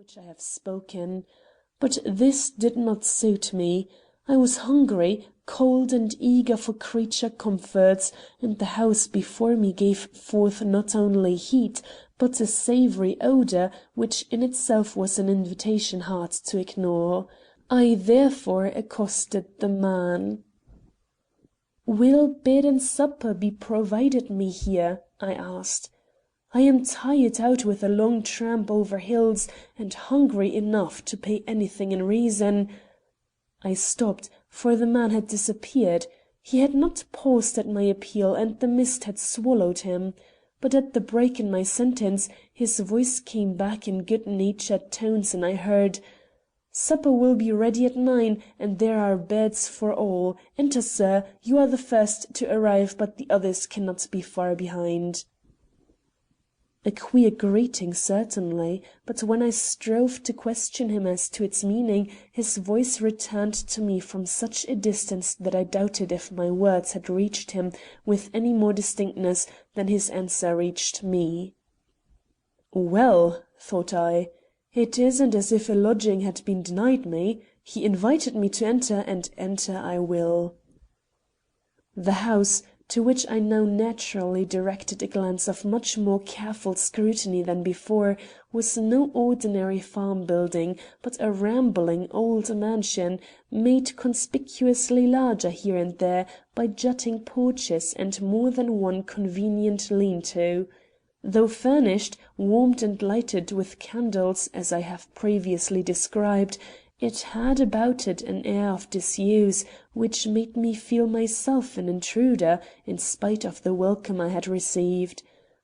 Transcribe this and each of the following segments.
which I have spoken. But this did not suit me. I was hungry, cold, and eager for creature comforts, and the house before me gave forth not only heat, but a savoury odour which in itself was an invitation hard to ignore. I therefore accosted the man. "Will bed and supper be provided me here?" I asked. "I am tired out with a long tramp over hills, and hungry enough to pay anything in reason—" I stopped, for the man had disappeared. He had not paused at my appeal and the mist had swallowed him. But at the break in my sentence his voice came back in good-natured tones and I heard: "Supper will be ready at 9, and there are beds for all. Enter, sir. You are the first to arrive, but the others cannot be far behind." A queer greeting, certainly, but when I strove to question him as to its meaning, his voice returned to me from such a distance that I doubted if my words had reached him with any more distinctness than his answer reached me. "Well," thought I, "it isn't as if a lodging had been denied me. He invited me to enter, and enter I will." The house, to which I now naturally directed a glance of much more careful scrutiny than before, was no ordinary farm building, but a rambling old mansion, made conspicuously larger here and there by jutting porches and more than one convenient lean-to. Though furnished, warmed and lighted with candles, as I have previously described, it had about it an air of disuse which made me feel myself an intruder, in spite of the welcome I had received.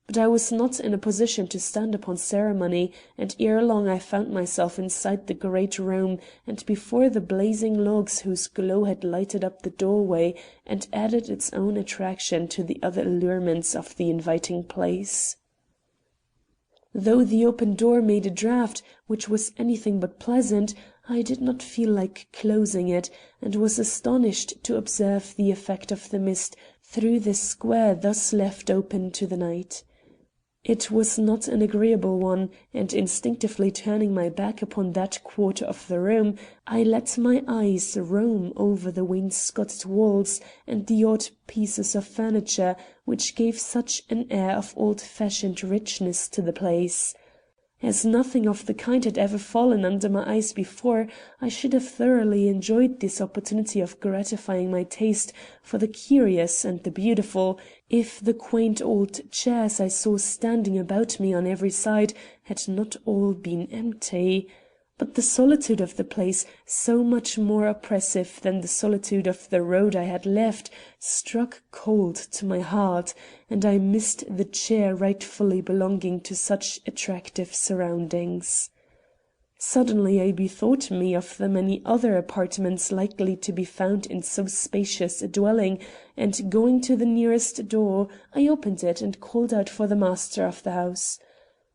But I was not in a position to stand upon ceremony, and ere long I found myself inside the great room and before the blazing logs whose glow had lighted up the doorway and added its own attraction to the other allurements of the inviting place. Though the open door made a draught which was anything but pleasant, I did not feel like closing it, and was astonished to observe the effect of the mist through the square thus left open to the night. It was not an agreeable one, and instinctively turning my back upon that quarter of the room, I let my eyes roam over the wainscoted walls and the odd pieces of furniture which gave such an air of old-fashioned richness to the place. As nothing of the kind had ever fallen under my eyes before, I should have thoroughly enjoyed this opportunity of gratifying my taste for the curious and the beautiful, if the quaint old chairs I saw standing about me on every side had not all been empty. But the solitude of the place, so much more oppressive than the solitude of the road I had left, struck cold to my heart, and I missed the chair rightfully belonging to such attractive surroundings. Suddenly I bethought me of the many other apartments likely to be found in so spacious a dwelling, and going to the nearest door, I opened it and called out for the master of the house.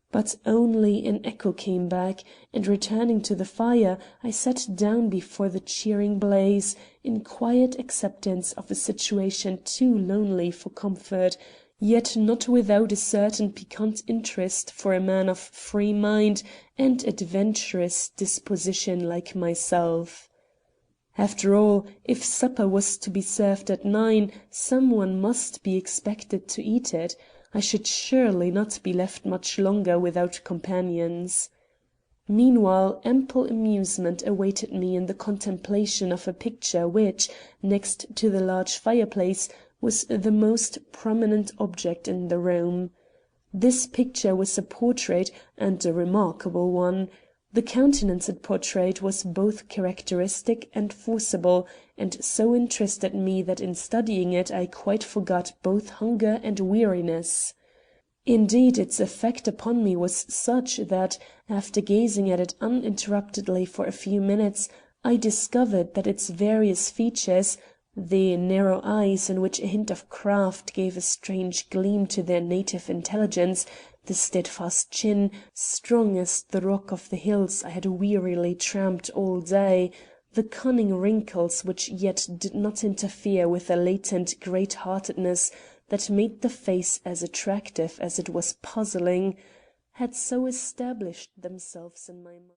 But only an echo came back, and returning to the fire, I sat down before the cheering blaze, in quiet acceptance of a situation too lonely for comfort, yet not without a certain piquant interest for a man of free mind and adventurous disposition like myself. After all, if supper was to be served at 9, some one must be expected to eat it. I should surely not be left much longer without companions. Meanwhile, ample amusement awaited me in the contemplation of a picture which, next to the large fireplace, was the most prominent object in the room. This picture was a portrait, and a remarkable one. The countenance it portrayed was both characteristic and forcible, and so interested me that in studying it I quite forgot both hunger and weariness. Indeed, its effect upon me was such that, after gazing at it uninterruptedly for a few minutes, I discovered that its various features, the narrow eyes in which a hint of craft gave a strange gleam to their native intelligence, the steadfast chin, strong as the rock of the hills I had wearily tramped all day, the cunning wrinkles which yet did not interfere with a latent great-heartedness that made the face as attractive as it was puzzling, had so established themselves in my mind.